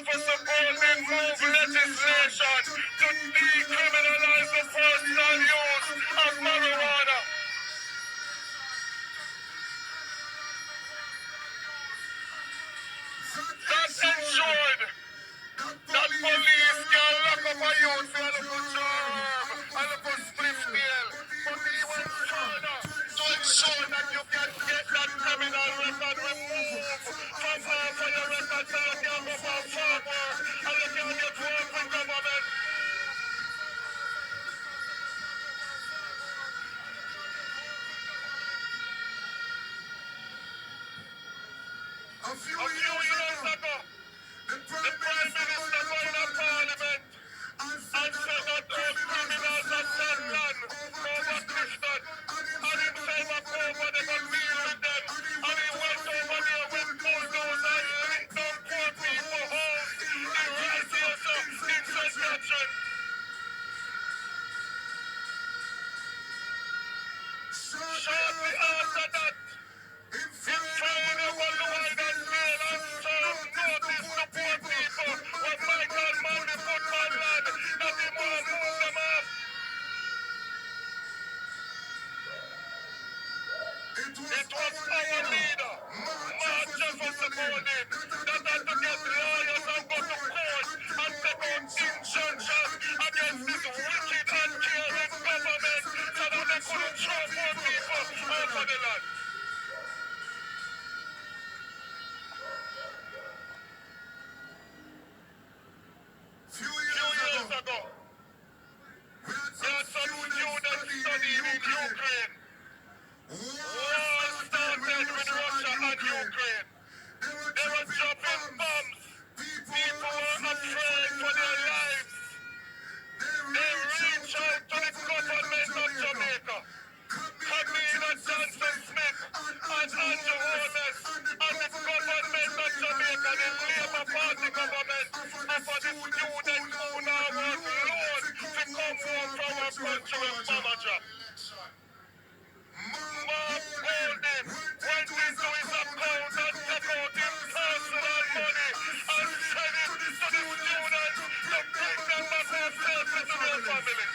for supporting move legislation to decriminalize the personal use of marijuana. That ensured that police can lock up a youth for a little charm, a little split nail, but he went further to ensure that you can get that criminal record removed from half of your record so you can go for farm work and you can get work with government. A few years ago, the Prime Minister going to Parliament and said that all criminals are Scotland over Clifton. And he said that over they could deal with them. And he went over there with bulldozers and licked down poor people homes. He right here, so in St. Catherine. Shortly after that, in trying to override and bail and serve notice to poor people when Michael Mann, the football lad, that he want to move them off. It was our leader, Mark Jefferson Morning, that had to get lawyers and go to court and take out injunctions against this wicked and caring government so that they couldn't throw poor people off of the land. Few years ago, we had some students studying in Ukraine. War started with Russia and Ukraine. They were dropping bombs. People were afraid for their lives. They reached out to the government of Jamaica. Camila Johnson Smith and Andrew Holness and the government of Jamaica, the Labour Party government, offered the students who now work loan to come home from our country with Mama Job. Mark Golden went into his account and took out his personal money and sent it to the students to bring them back home safely to their families.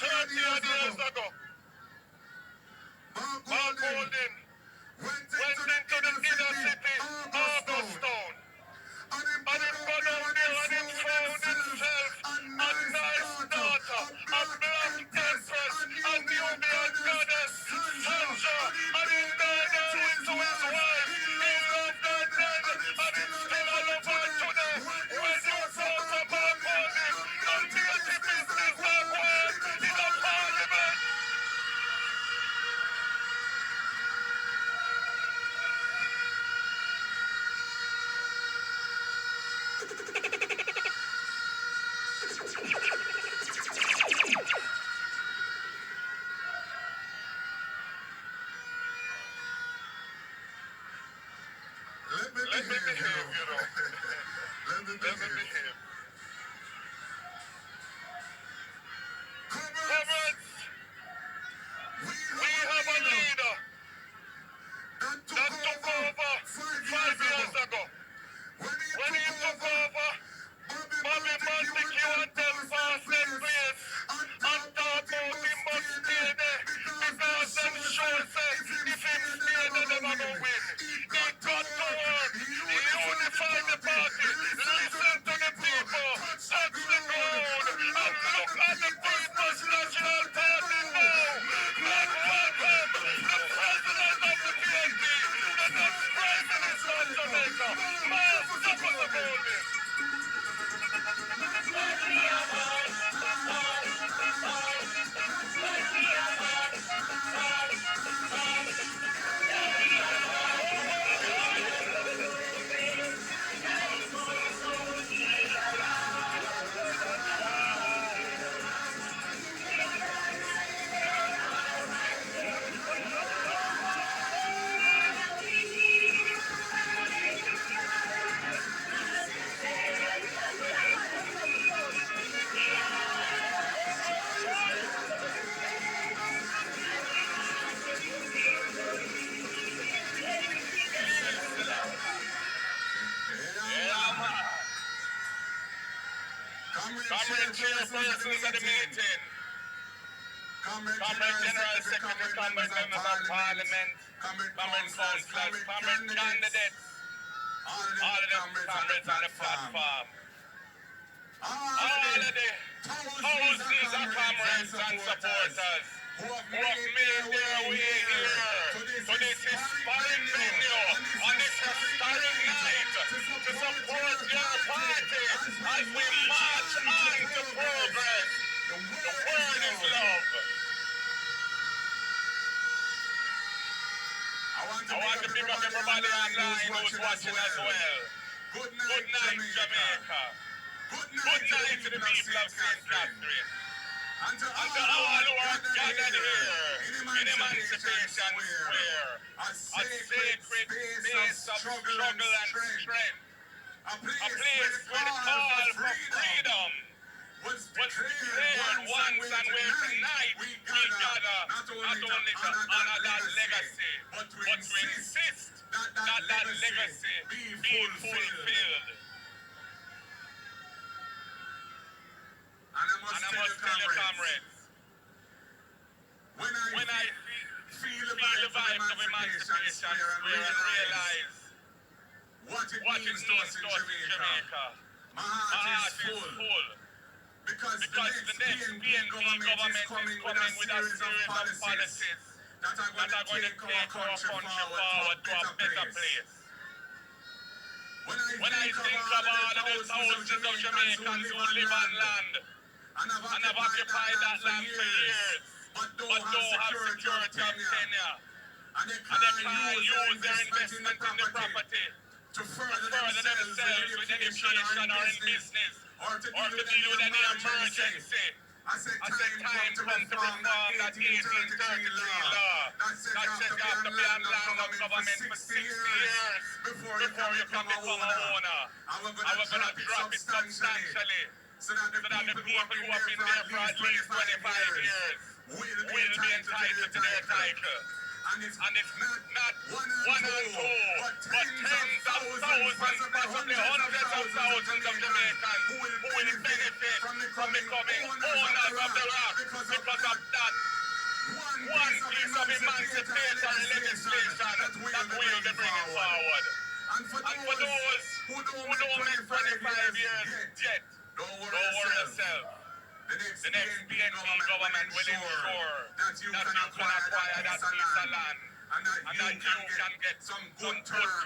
30 years ago, Mark Golden went into the inner city, Augustown, and he got out there and he found himself a nice daughter, a black empress, a Nubian goddess, Sandra, and he died there into his wife. He loved her then, and he still love her today. When you vote for Mark Golden, no dirty business that work in a parliament. Let me behave, you know. Let me behave. Comrades, we have a leader that took over 5 years ago. When he took over, Bobby Montague and them fast their place and thought about he must stay there because them sure say if he stay there, they're not going to win. He got to work. He unified the party. Listen to the people. Comrade chairpersons of the meeting, Comrade General Secretary, Comrade Members of Parliament, Comrade Councillors, Comrade Candidates, all of the comrades on the platform, all of the thousands of comrades and supporters who have made their way here to this historic venue on this historic night to support your party as we march on to progress. The word is love. I want to pick up everybody online who's watching as well. Good night, Jamaica. Good night to the people of St. Catherine. And to all who are gathered here in Emancipation Square, a sacred space of struggle and strength, a place where the call for freedom was declared once, and where tonight we gather not only to honor that legacy, but to insist that legacy be fulfilled. And I must tell you, comrades, when I feel the vibes of Emancipation Square and realize what it means to us in Jamaica, my heart is full. Because the next PNP government is coming with a series of policies that are going to take our country forward to a better place. When I think of all of the thousands of Jamaicans who live on land and have occupied that land for years, but don't have security of tenure, and they can't use their investment in the property to further themselves with education or in business, or to deal with any emergency, I said time come to reform that 1833 law that says you have to be on land of government for 60 years before you can become a owner. And we're going to drop it substantially so that the people who have been there for at least 25 years will be entitled to their title. And it's not one or two, but tens of thousands, possibly hundreds of thousands of Jamaicans who will benefit from becoming owners of the rock because of that one piece of emancipatory legislation that we will be bringing forward. And for those who don't make 25 years yet, don't worry yourself. The next PNP government will ensure that you can acquire that piece of land and that you can get some good terms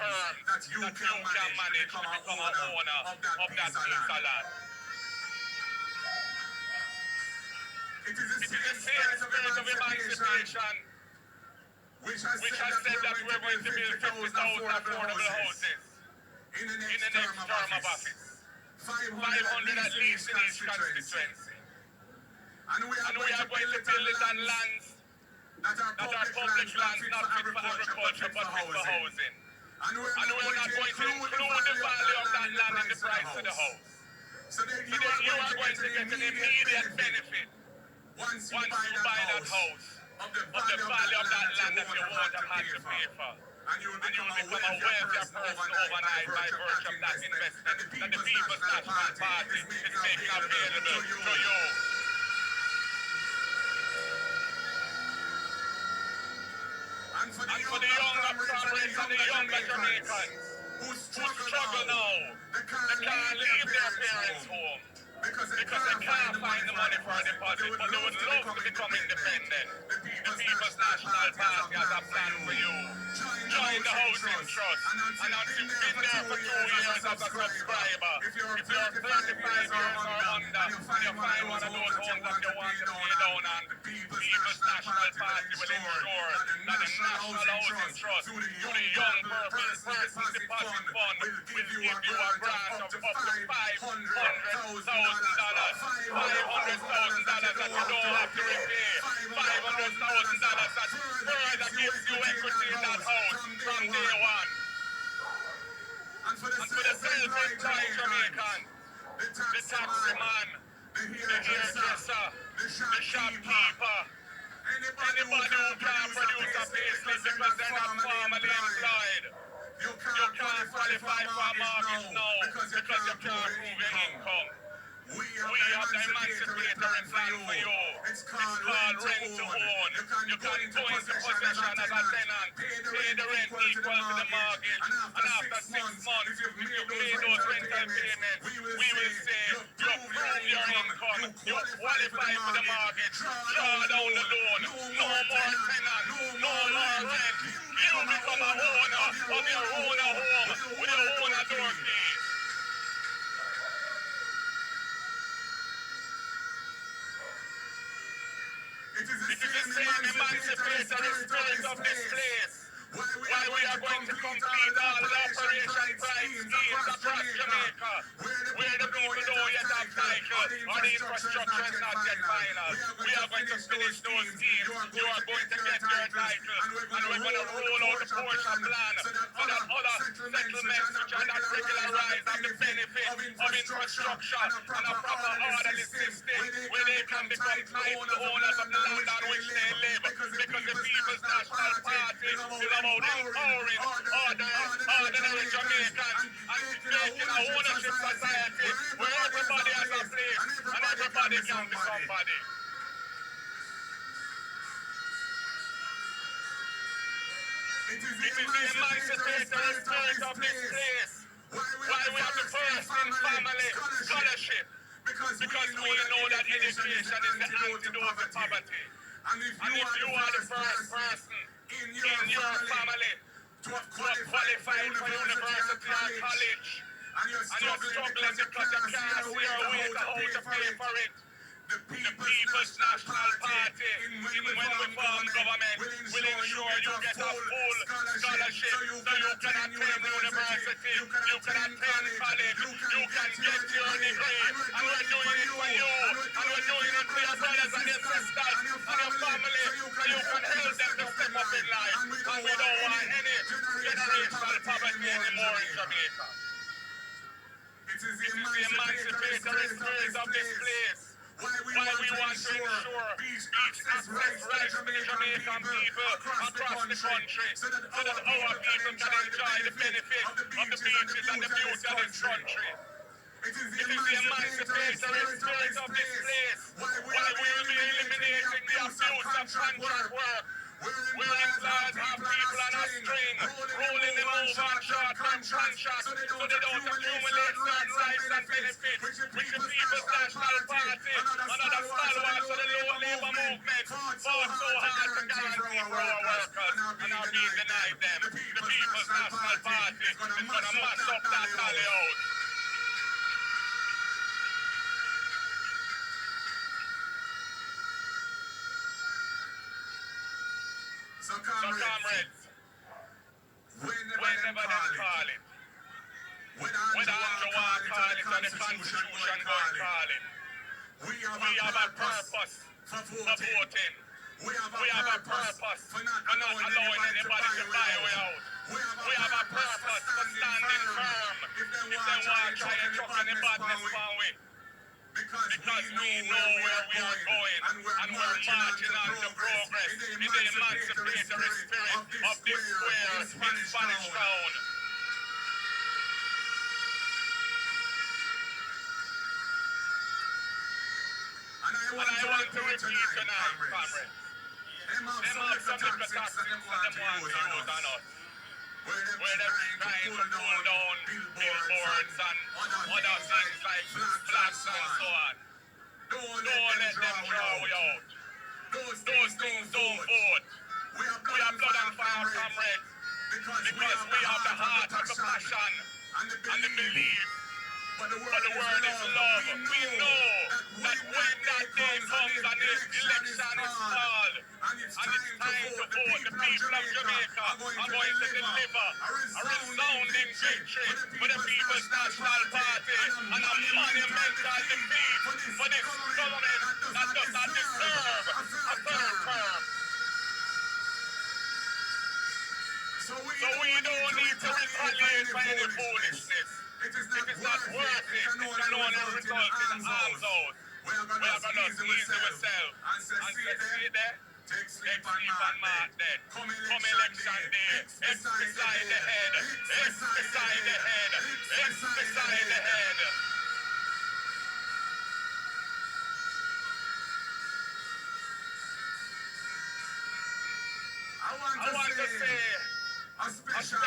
that you can manage to become an owner of that piece of land. It is the same spirit of emancipation which has said that we're going to build 50,000 affordable houses in the next term of office. 500 at least in each constituency. And we are going to build it on lands that are public lands, not fit for agriculture, but fit for housing. And we're not going to include the value of that land in the price of the house. So then you are going to get an immediate benefit once you buy that house of the value of that land that you won't have had to pay for. And you will become a wealthier person overnight by virtue of that investment that the People's National Party is making available to you. And for the younger comrades and the younger Jamaicans who struggle now, they can't leave their parents' home because they can't find the money for a deposit, but they would love to become independent. The People's National Party has a plan for you. Join the Housing Trust, and once you've been there for 2 years as a subscriber, if you're 35 years or under, and you find one of those homes that you want to pay down on, the People's National Party will ensure that the National Housing Trust, through the Young Persons Deposit Fund, will give you a grant of up to $500,000 that you don't have to repay, $500,000 that further gives you equity in that house from day one. And for the self-employed Jamaican, the taxi man, the hairdresser, the shopkeeper, anybody who can't produce a payslip because they're not formally employed, you can't qualify for a mortgage now because you can't prove your income. We have the emancipatory plan for you. It's called rent to own. You can go into possession as a tenant, pay the rent equal to the mortgage, and after 6 months, if you've made those rental payments, we will say you prove your income, you qualify for the mortgage, draw down the loan, no more tenant, no more rent. You become a owner of your own home with your own door key. It is the same emancipatory spirit of this place. Why we are going to complete all the operation price schemes across Jamaica, where the people don't yet have title or the infrastructure is not yet final. We are going to finish those schemes. You are going to get your title, and we're going to roll out the portion plan so that other settlements which are not regularized have the benefit of infrastructure and a proper orderly system where they can become the owners of the land on which they live. Because the People's National Party is about empowering ordinary Jamaicans and creating a ownership society where everybody has a place and everybody can be somebody. It is the emancipatory spirit of this place. Why we have the first in family scholarship. Because we know that education is the antidote to poverty. And if you are the first person in your family to have qualified for university or college, and you're struggling because you can't see your way to how to pay for it, the People's National Party, when we form government, will ensure you get a full scholarship so you can attend university, you can attend college, you can get your degree, and we're doing it for you, and we're doing it for your brothers and your sisters and your family, so you can help them to step up in life, and we don't want any generational poverty anymore in Jamaica. It is the emancipatory spirit of this place. Why we want to ensure beach access rights for the Jamaican people across the country so that our people can enjoy the benefit of the beaches and the beauty of this country. It is the emancipatory spirit of this place. Why we will be eliminating the abuse of contract work, where employers have people on a string, rolling them over on short-term contracts so they don't accumulate certain rights and benefits, which the People's National Party, another stalwart of the low labor movement, fought so hard to guarantee for our workers, and are being denied them. The People's National Party is going to mash up that tally out. So comrades, whenever they call it, whether Andrew want to call it or the Constitution going to call it, we have a purpose for voting. We have a purpose for not allowing anybody to buy way out. We have a purpose for standing firm if they want to try and chuck any badness one way. Because we know where we are going and we're marching on to progress in the emancipatory spirit of this square in Spanish Town. And I want to repeat tonight, comrades. Them have some little tactics that them want to use on us. Where they're trying to pull down billboards and other things like flags and so on. Don't let them draw we out. Those things don't vote. We have blood and fire, comrades, because we have the heart and the passion and the belief. But the word is love. We know that when that day comes and the election is called and it's time to vote, the people of Jamaica are going to deliver a resounding victory for the People's National Party and a monumental defeat for this government that does not deserve a third term. So we don't need to retaliate for any foolishness. It is not worth it. It can only result in arms out. We are going to ease ourselves and say, see there? Take sleep and mark dead. Come election day, X beside the head, X beside the head, X beside the head. I want to say a special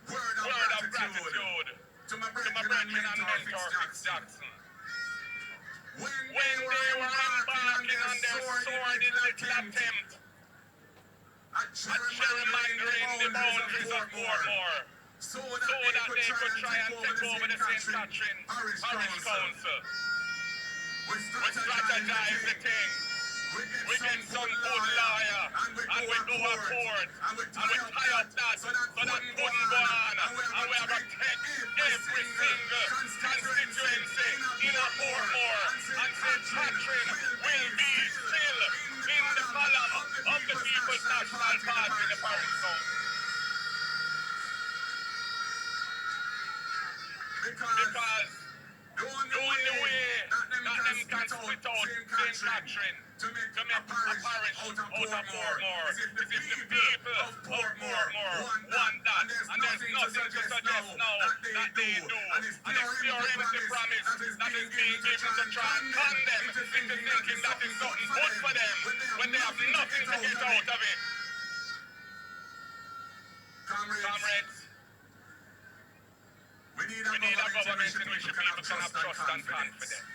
word of gratitude to my brethren and mentor, Fitz Jackson. When they were embarking on their sordid little attempt at gerrymandering the boundaries of Portmore, so that they could try and take over the St. Catherine Parish Council. We strategize the thing. We get some good lawyer, and we go a court, and we tie up that, so that couldn't go on, and we have to take every single constituency in a Portmore, and St. Catherine will be still in the column of the People's National Party in the Parish Council. Because the only way that them can split out St. Catherine to make a parish out of Portmore is if the people of Portmore want that. And there's nothing to suggest now that they do. And it's pure empty promise that is being given to try and con them into thinking that is something good for them when they have nothing to get out of it. Comrades, we need a government in which people can have trust and confidence.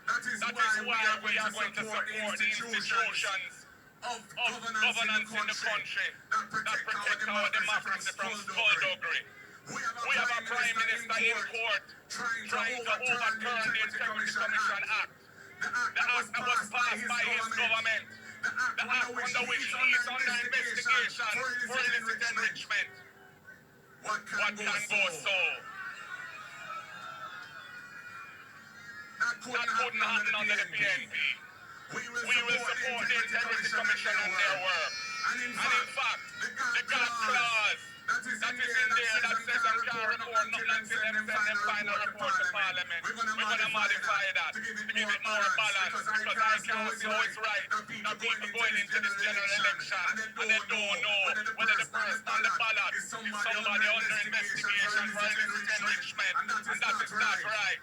That is why we are going to support the institutions of governance in the country that protect our democracy from skullduggery. We have a Prime Minister in court trying to overturn the Integrity Commission Act. The act that was passed by his government. The act under which he is under investigation for illicit enrichment. What can go so? That couldn't happen under the PNP. We will support the Integrity Commission and their work. And in fact, the God clause that is in there that says I can't report nothing until them send them final report to Parliament. We're going to modify that to give it more balance, because I can't see how it's right that people going into this general election and they don't know whether the person on the ballot is somebody under investigation for illicit enrichment, and that is not right.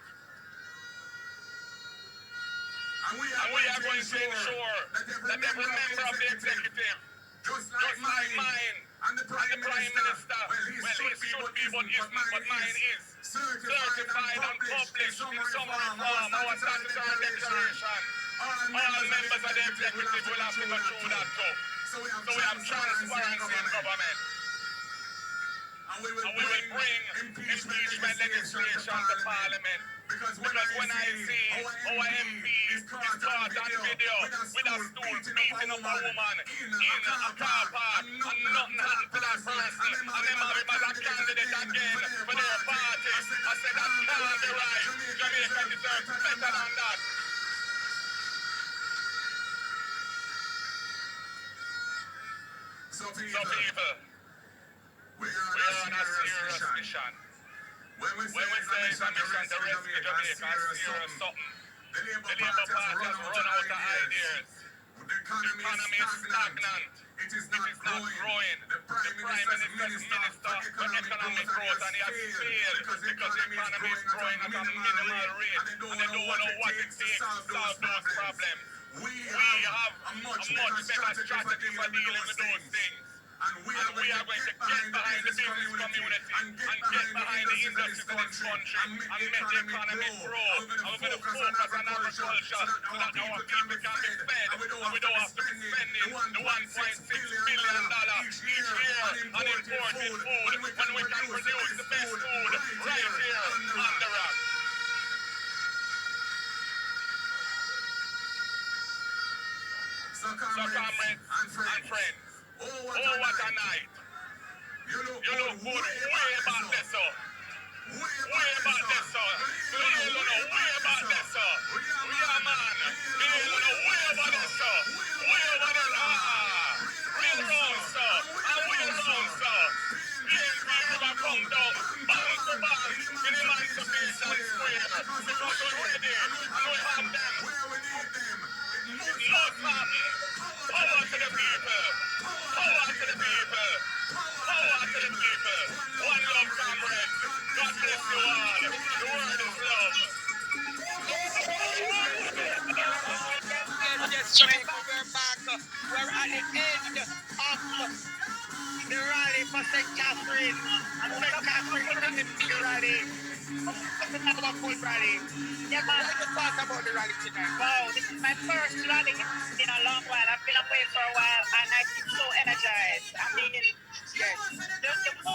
And we are going to ensure that every member of the executive, just like mine, and the Prime Minister, well, he should be, but mine is certified and published in summary form, our statutory declaration. All members of the executive will have to go through that too. So we have transparency in government. And we will bring impeachment legislation to Parliament. Because when I see our MP is caught on video with a stool beating up a woman in a car park and nothing happened to that person, and them have him as a candidate again for their party, I said that can't be right. Jamaica deserves better than that. So people, we are on a serious mission. When we say it's a mission to rescue Jamaica, serious something. The Labour Party has run out of ideas. The economy is stagnant. It is not growing. The Prime Minister for economic growth, and he has failed because the economy is growing at a minimal rate, and they don't know what it takes to solve those problems. We have a much better strategy for dealing with those things. And we are going to get behind the business community and get behind the industries in this country and make the economy grow. And we're going to focus on agriculture so that our people can be fed and we don't have to be spending the $1.6 billion each year on imported food when we can produce the best food right here on the rock. So comrades and friends, oh, what a night. You look good way back there, sir. Way back there, sir. You look way back there, sir. We are man. You look way over there, sir. Way over there. Real wrong, sir. And we wrong, sir. PNP never come down. Bound to bound in Emancipation Square. Because we're ready and we have them. Where we need them. It must happen. Power to the people. Power to the people. Power to the people. One love, comrades. God bless you all. The word is love. Yes, Jamaica, we're back. We're at the end for St. Catherine. And St. Catherine is ready. About full rally. Yeah, man. What you thought about the rally tonight? Wow, this is my first rally in a long while. I've been away for a while and I feel so energized. I mean, yes. The